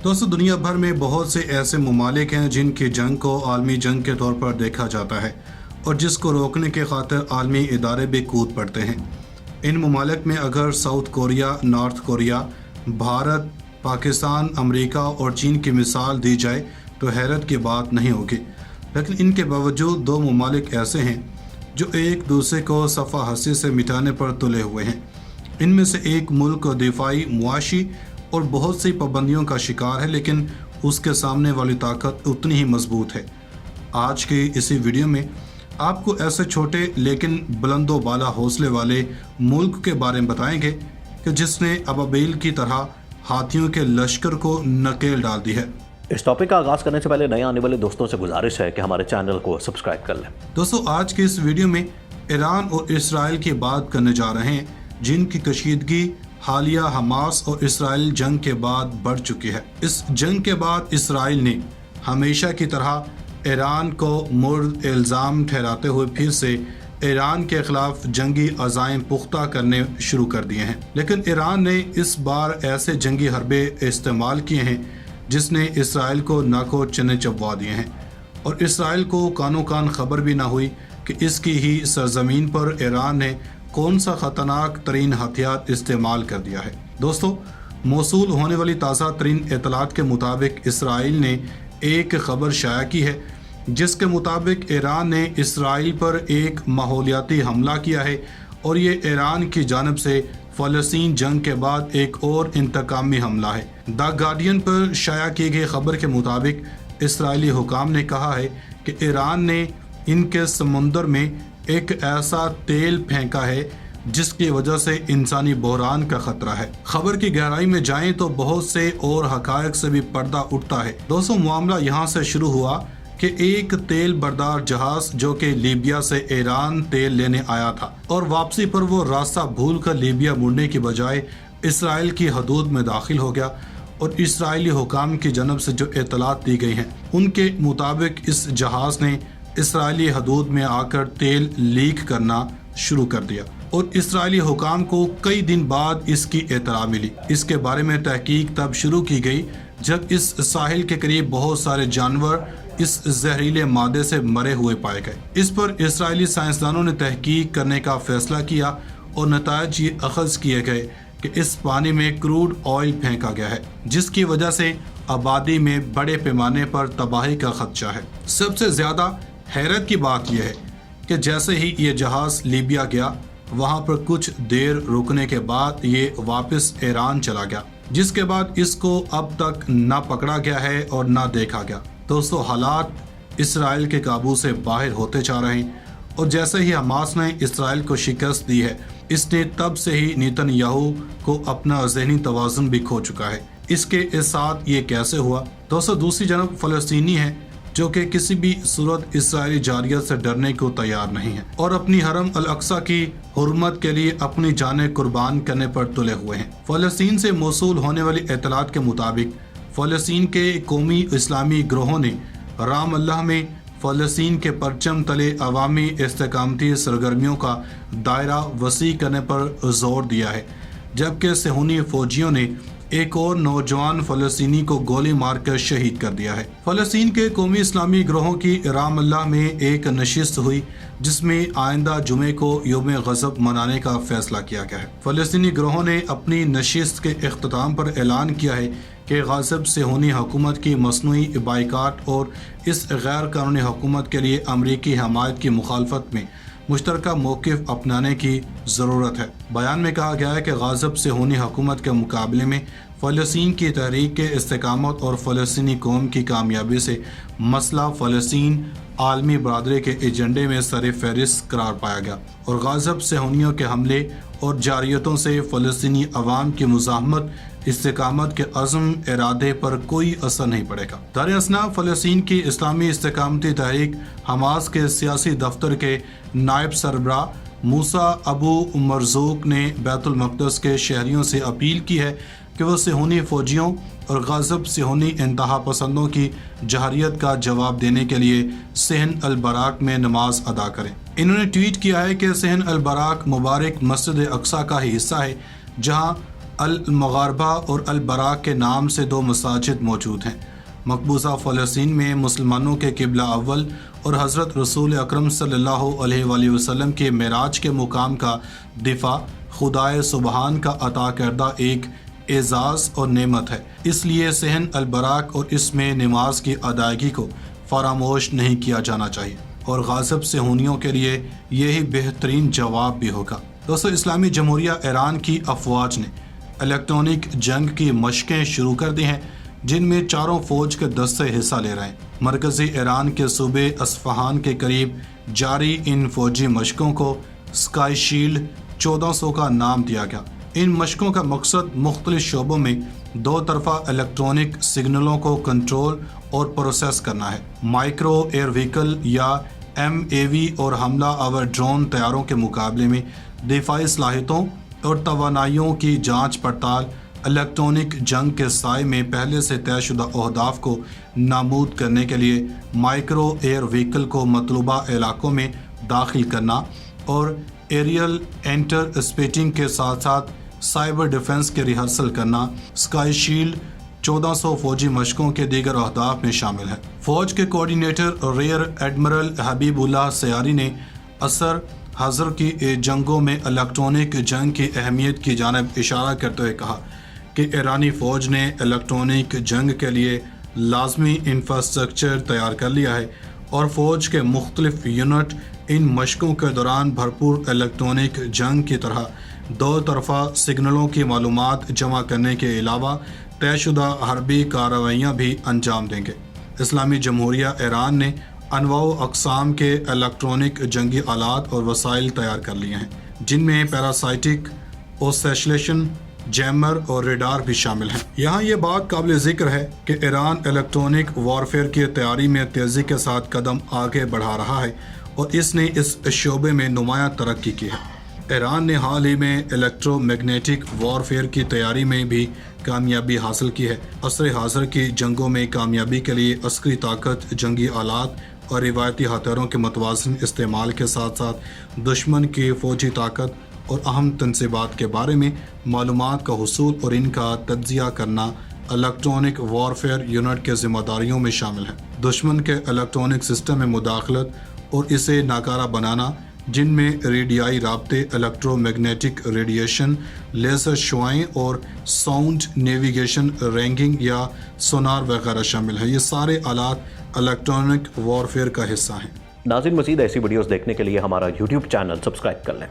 दोस्तों, दुनिया भर में बहुत से ऐसे ममालिक हैं जिनकी जंग को आलमी जंग के तौर पर देखा जाता है और जिसको रोकने के खातिर आलमी इदारे भी कूद पड़ते हैं। इन ममालिक में अगर south Korea, north Korea, Bharat, Pakistan, America और चीन की मिसाल दी जाए तो हैरत की बात नहीं होगी। लेकिन इनके बावजूद दो ममालिक ऐसे हैं जो एक दूसरे को सफ़ा हसी से मिटाने पर तुले हुए हैं। इनमें से एक मुल्क दिफाई, मुआशी और बहुत सी पाबंदियों का शिकार है, लेकिन उसके सामने वाली ताकत उतनी ही मजबूत है। आज की इसी वीडियो में आपको ऐसे छोटे लेकिन बुलंदो बाला हौसले वाले मुल्क के बारे में बताएंगे कि जिसने अबाबील की तरह हाथियों के लश्कर को नकेल डाल दी है। इस टॉपिक का आगाज करने से पहले नए आने वाले दोस्तों से गुजारिश है कि हमारे चैनल को सब्सक्राइब कर लें। दोस्तों, आज के इस वीडियो में ईरान और इसराइल की बात करने जा रहे हैं, जिनकी कशीदगी हालिया हमास और इसराइल जंग के बाद बढ़ चुकी है। इस जंग के बाद इसराइल ने हमेशा की तरह ईरान को मुर्द इल्ज़ाम ठहराते हुए फिर से ईरान के खिलाफ जंगी अज़ाइम पुख्ता करने शुरू कर दिए हैं। लेकिन ईरान ने इस बार ऐसे जंगी हरबे इस्तेमाल किए हैं जिसने इसराइल को नाको चने चबवा दिए हैं और इसराइल को कानो कान खबर भी ना हुई कि इसकी ही सरजमीन पर ईरान ने कौन सा ख़तरनाक तरीन हथियार इस्तेमाल कर दिया है। दोस्तों, मौसूल होने वाली ताज़ा तरीन इतलात के मुताबिक इसराइल ने एक खबर शाया की है जिसके मुताबिक ईरान ने इसराइल पर एक माहौलियाती हमला किया है और ये ईरान की जानिब से फ़लस्तीन जंग के बाद एक और इंतकामी हमला है। द गार्डियन पर शाया की गई खबर के मुताबिक इसराइली हुकाम ने कहा है कि ईरान ने इनके समुंदर में एक ऐसा तेल फेंका है जिसकी वजह से इंसानी बहरान का खतरा है। खबर की गहराई में जाएं तो बहुत से और हकायक से भी पर्दा उठता है। दोस्तों, मामला यहाँ से शुरू हुआ कि एक तेल बरदार जहाज जो कि लीबिया से ईरान तेल लेने आया था और वापसी पर वो रास्ता भूल कर लीबिया मुड़ने की बजाय इसराइल की हदूद में दाखिल हो गया और इसराइली हुकाम की जानब से जो इतलात दी गई हैं उनके मुताबिक इस जहाज ने इसराइली हदूद में आकर तेल लीक करना शुरू कर दिया और इसराइली हुकाम को कई दिन बाद इसकी इत्तला मिली। इसके बारे में तहकीक तब शुरू की गई जब इस साहिल के करीब बहुत सारे जानवर इस जहरीले मादे से मरे हुए पाए गए। इस पर इसराइली साइंसदानों ने तहकीक करने का फैसला किया और नतायज ये अखज़ किए गए कि इस पानी में क्रूड ऑयल फेंका गया है जिसकी वजह से आबादी में बड़े पैमाने पर तबाही का खदशा है। सबसे ज़्यादा हैरत की बात यह है कि जैसे ही ये जहाज़ लीबिया गया, वहाँ पर कुछ देर रुकने के बाद ये वापस ईरान चला गया, जिसके बाद इसको अब तक ना पकड़ा गया है और ना देखा गया। दोस्तों, हालात इसराइल के काबू से बाहर होते जा रहे हैं और जैसे ही हमास ने इसराइल को शिकस्त दी है, इसने तब से ही नेतन्याहू को अपना ज़हनी तवाज़ुन भी खो चुका है। इसके साथ ये कैसे हुआ? दोस्तों, दूसरी जानब फ़लस्तीनी है जो कि किसी भी सूरत इसराइली जारियत से डरने को तैयार नहीं है और अपनी हरम अल अक्सा की हुर्मत के लिए अपनी जानें कुर्बान करने पर तुले हुए हैं। फ़लस्तीन से मौसूल होने वाली इतलात के मुताबिक फ़लस्तीन के कौमी इस्लामी ग्रोहों ने राम अल्लाह में फ़लस्तीन के परचम तले अवामी इस्तेकामती सरगर्मियों का दायरा वसी करने पर जोर दिया है, जबकि सेहूनी फ़ौजियों ने एक और नौजवान फ़लस्तीनी को गोली मारकर शहीद कर दिया है। फ़लस्तीन के कौमी इस्लामी ग्रोहों की राम अल्लाह में एक नशिस्त हुई जिसमें आइंदा जुमे को यौम ग़ज़ब मनाने का फैसला किया गया है। फ़लस्तीनी ग्रोहों ने अपनी नशिस्त के इख्तिताम पर ऐलान किया है कि ग़ाज़ब सेहूनी हुकूमत की मसनूई बाइकाट और इस गैर कानूनी हुकूमत के लिए अमरीकी हमायत की मुखालफत में मुश्तरका मौक़िफ़ अपनाने की ज़रूरत है। बयान में कहा गया है कि ग़ाज़ब सेहूनी हुकूमत के मुकाबले में फ़लस्तीन की तहरीक के इस्तेकामत और फ़लस्तीनी कौम की कामयाबी से मसला फ़लस्तीन आलमी बरादरी के एजेंडे में सर फहरिस्त करार पाया गया और ग़ाज़ब सेहूनियों के हमले और जारियतों से फ़लस्तीनी अवाम की मुज़ाहमत इस्तेकामत के अज़म इरादे पर कोई असर नहीं पड़ेगा। दार असना फ़लस्तीन की इस्लामी इस्तेकामती तहरीक हमास के सियासी दफ्तर के नायब सरबरा मूसा अबू मरज़ूक ने बैतुल मक़दस के शहरियों से अपील की है कि वो सेहूनी फ़ौजियों और ग़ाज़ब सेहूनी इंतहा पसंदों की जहरियत का जवाब देने के लिए सहन अल बराक में नमाज अदा करें। इन्होंने ट्वीट किया है कि सहन अल बराक मुबारक मस्जिद अक्सा का ही हिस्सा है जहाँ المغاربہ اور البراق کے نام سے 2 مساجد موجود ہیں۔ مقبوضہ فلسطین میں مسلمانوں کے قبلہ اول اور حضرت رسول اکرم صلی اللہ علیہ وآلہ وسلم کے معراج کے مقام کا دفاع خدائے سبحان کا عطا کردہ ایک اعزاز اور نعمت ہے، اس لیے صحن البراق اور اس میں نماز کی ادائیگی کو فراموش نہیں کیا جانا چاہیے، اور غاصب صہیونیوں کے لیے یہی بہترین جواب بھی ہوگا۔ دوستو، اسلامی جمہوریہ ایران کی افواج نے الیکٹرانک جنگ کی مشقیں شروع کر دی ہیں، جن میں 4 فوج کے دستے حصہ لے رہے ہیں۔ مرکزی ایران کے صوبے اصفہان کے قریب جاری ان فوجی مشقوں کو اسکائی شیلڈ 1400 کا نام دیا گیا۔ ان مشقوں کا مقصد مختلف شعبوں میں 2 طرفہ الیکٹرانک سگنلوں کو کنٹرول اور پروسیس کرنا ہے۔ مائکرو ایئر وہیکل یا MAV اور حملہ آور ڈرون طیاروں کے مقابلے میں دفاعی صلاحیتوں اور توانائیوں کی جانچ پڑتال، الیکٹرانک جنگ کے سائے میں پہلے سے طے شدہ اہداف کو نامود کرنے کے لیے مائکرو ایئر وہیکل کو مطلوبہ علاقوں میں داخل کرنا، اور ایریل انٹر اسپیٹنگ کے ساتھ ساتھ سائبر ڈیفنس کے ریہرسل کرنا اسکائی شیلڈ 1400 فوجی مشقوں کے دیگر اہداف میں شامل ہے۔ فوج کے کوارڈینیٹر ریئر ایڈمرل حبیب اللہ سیاری نے عصر حاضر کی جنگوں میں الیکٹرانک جنگ کی اہمیت کی جانب اشارہ کرتے ہوئے کہا کہ ایرانی فوج نے الیکٹرانک جنگ کے لیے لازمی انفراسٹرکچر تیار کر لیا ہے، اور فوج کے مختلف یونٹ ان مشقوں کے دوران بھرپور الیکٹرانک جنگ کی طرح 2 طرفہ سگنلوں کی معلومات جمع کرنے کے علاوہ طے شدہ حربی کارروائیاں بھی انجام دیں گے۔ اسلامی جمہوریہ ایران نے انواع و اقسام کے الیکٹرانک جنگی آلات اور وسائل تیار کر لیے ہیں، جن میں پیراسائٹک، اوسیلیشن، جیمر اور ریڈار بھی شامل ہیں۔ یہاں یہ بات قابل ذکر ہے کہ ایران الیکٹرانک وارفیئر کی تیاری میں تیزی کے ساتھ قدم آگے بڑھا رہا ہے، اور اس نے اس شعبے میں نمایاں ترقی کی ہے۔ ایران نے حال ہی میں الیکٹرو میگنیٹک وارفیئر کی تیاری میں بھی کامیابی حاصل کی ہے۔ عصر حاضر کی جنگوں میں کامیابی کے لیے عسکری طاقت، جنگی آلات اور روایتی ہتھیاروں کے متوازن استعمال کے ساتھ ساتھ دشمن کی فوجی طاقت اور اہم تنصیبات کے بارے میں معلومات کا حصول اور ان کا تجزیہ کرنا الیکٹرانک وارفیئر یونٹ کے ذمہ داریوں میں شامل ہے۔ دشمن کے الیکٹرانک سسٹم میں مداخلت اور اسے ناکارہ بنانا، جن میں ریڈیائی رابطے، الیکٹرو میگنیٹک ریڈیشن، لیزر شعاعیں اور ساؤنڈ نیویگیشن، رینگنگ یا سونار وغیرہ شامل ہیں۔ یہ سارے آلات الیکٹرانک وارفیئر کا حصہ ہیں۔ ناظرین، مزید ایسی ویڈیوز دیکھنے کے لیے ہمارا YouTube چینل سبسکرائب کر لیں۔